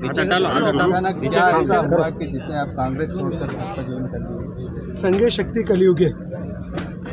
अचानक क्या ऐसा हुआ कि जिसे आप कांग्रेस छोड़कर भाजपा ज्वाइन कर ली? संघ शक्ति कलयुग है।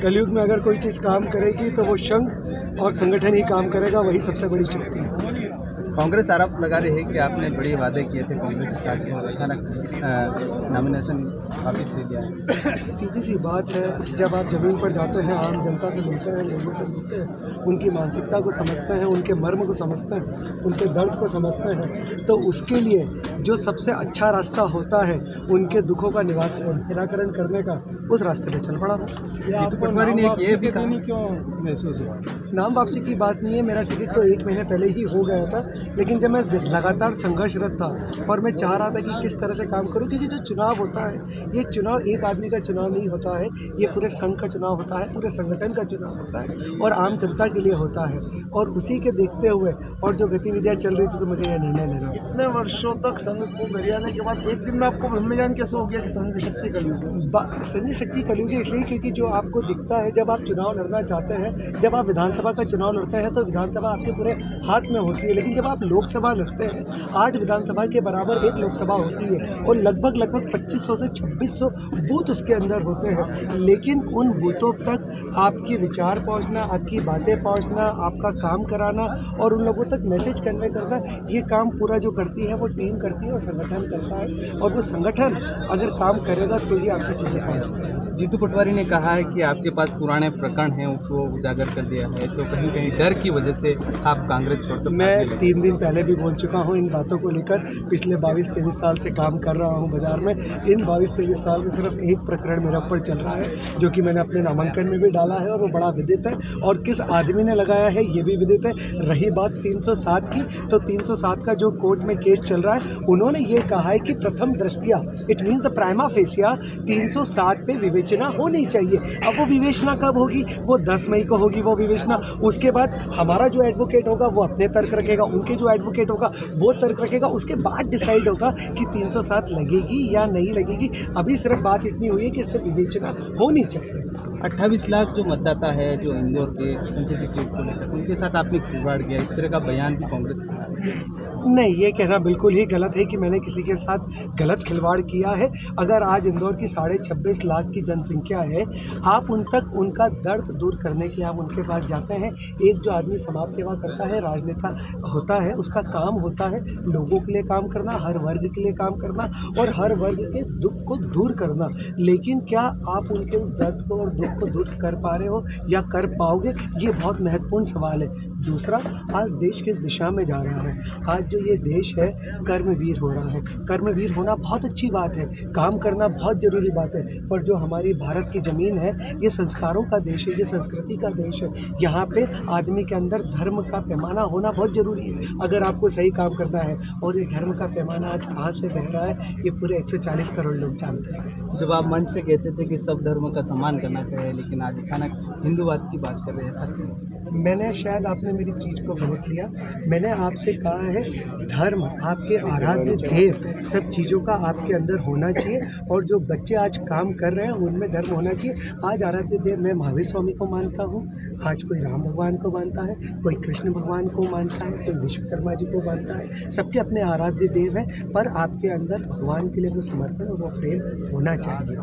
कलयुग में अगर कोई चीज़ काम करेगी तो वो संघ और संगठन ही काम करेगा, वही सबसे बड़ी शक्ति है। कांग्रेस आरोप लगा रही है कि आपने बड़े वादे किए थे कांग्रेस सरकार के और अचानक नॉमिनेशन वापस ले लिया है। सीधी सी बात है, जब आप ज़मीन पर जाते हैं, आम जनता से मिलते हैं, लोगों से मिलते हैं, उनकी मानसिकता को समझते हैं, उनके मर्म को समझते हैं, उनके दर्द को समझते हैं, तो उसके लिए जो सबसे अच्छा रास्ता होता है उनके दुखों का निराकरण करने का, उस रास्ते पर चल पड़ा हूँ। जीतू पटवारी ने ये भी कहा क्यों महसूस हुआ? नाम वापसी की बात नहीं है, मेरा टिकट तो 1 महीने पहले ही हो गया था, लेकिन जब मैं लगातार संघर्षरत था और मैं चाह रहा था कि किस तरह से काम करूं, क्योंकि जो चुनाव होता है, ये चुनाव एक आदमी का चुनाव नहीं होता है, ये पूरे संघ का चुनाव होता है, पूरे संगठन का चुनाव होता है और आम जनता के लिए होता है। और उसी के देखते हुए और जो गतिविधियाँ चल रही थी, तो मुझे यह निर्णय लेना। इतने वर्षों तक संघ को गरियाने के बाद एक दिन में आपको भ्रम में जान कैसे हो गया कि संघ शक्ति कलयुग है? संघ शक्ति कलयुग है इसलिए क्योंकि जो आपको दिखता है, जब आप चुनाव लड़ना चाहते हैं, जब आप विधानसभा का चुनाव लड़ते हैं तो विधानसभा आपके पूरे हाथ में होती है, लेकिन जब आप लोकसभा लड़ते हैं, 8 विधानसभा के बराबर 1 लोकसभा होती है और लगभग 2500 से 2600 बूथ उसके अंदर होते हैं, लेकिन उन बूथों तक आपकी विचार पहुंचना, आपकी बातें पहुंचना, आपका काम कराना और उन लोगों तक मैसेज कन्वे करना, ये काम पूरा जो करती है वो टीम करती है और संगठन करता है, और वो संगठन अगर काम करेगा तो ही आपकी चीज़ें पहुँचेंगी। जीतू पटवारी ने कहा है कि आपके पास पुराने प्रकरण हैं, उसको उजागर कर दिया है, तो कहीं कहीं डर की वजह से आप कांग्रेस छोड़कर मैं 3 दिन पहले भी बोल चुका हूं इन बातों को लेकर। पिछले 22-23 साल से काम कर रहा हूं बाज़ार में। इन 22-23 साल में सिर्फ एक प्रकरण मेरे ऊपर चल रहा है, जो कि मैंने अपने नामांकन में भी डाला है, और वो बड़ा विदित है और किस आदमी ने लगाया है ये भी विदित है। रही बात 307 की, तो 307 का जो कोर्ट में केस चल रहा है, उन्होंने ये कहा है कि प्रथम दृष्टया, it means the prima fascia, 307 पे विवेचना होनी चाहिए। अब वो विवेचना कब होगी? वो 10 मई को होगी वो विवेचना। उसके बाद हमारा जो एडवोकेट होगा वो अपने तर्क रखेगा, उनके जो एडवोकेट होगा वो तर्क रखेगा, उसके बाद डिसाइड होगा कि 307 लगेगी या नहीं लगेगी। अभी सिर्फ बात इतनी हुई है कि इस पर विवेचना होनी चाहिए। 28 लाख जो मतदाता है जो इंदौर के संसदीय सीट को लेकर, उनके साथ आपने खिलवाड़ किया, इस तरह का बयान भी कांग्रेस का है। नहीं, ये कहना बिल्कुल ही गलत है कि मैंने किसी के साथ गलत खिलवाड़ किया है। अगर आज इंदौर की 26.5 लाख की जनसंख्या है, आप उन तक उनका दर्द दूर करने के आप उनके पास जाते हैं। एक जो आदमी समाज सेवा करता है, राजनेता होता है, उसका काम होता है लोगों के लिए काम करना, हर वर्ग के लिए काम करना और हर वर्ग के दुख को दूर करना। लेकिन क्या आप उनके उस दर्द को और दुख को दूर कर पा रहे हो या कर पाओगे? ये बहुत महत्वपूर्ण सवाल है। दूसरा, आज देश किस दिशा में जा रहा है? आज जो ये देश है कर्मवीर हो रहा है। कर्मवीर होना बहुत अच्छी बात है, काम करना बहुत ज़रूरी बात है, पर जो हमारी भारत की ज़मीन है, ये संस्कारों का देश है, ये संस्कृति का देश है। यहाँ पे आदमी के अंदर धर्म का पैमाना होना बहुत ज़रूरी है अगर आपको सही काम करना है। और ये धर्म का पैमाना आज कहाँ से बह रहा है, ये पूरे 140 करोड़ लोग जानते हैं। जब आप मंच से कहते थे कि सब धर्म का सम्मान करना चाहिए, लेकिन आज अचानक हिंदूवाद की बात कर रहे हैं, ऐसा क्यों? मैंने शायद आपने मेरी चीज़ को गलत लिया। मैंने आपसे कहा है धर्म, आपके आराध्य देव, सब चीज़ों का आपके अंदर होना चाहिए, और जो बच्चे आज काम कर रहे हैं उनमें धर्म होना चाहिए। आज आराध्य देव मैं महावीर स्वामी को मानता हूँ, आज कोई राम भगवान को मानता है, कोई कृष्ण भगवान को मानता है, कोई विश्वकर्मा जी को मानता है। सबके अपने आराध्य देव हैं, पर आपके अंदर भगवान के लिए वो समर्पण और वो प्रेम होना चाहिए।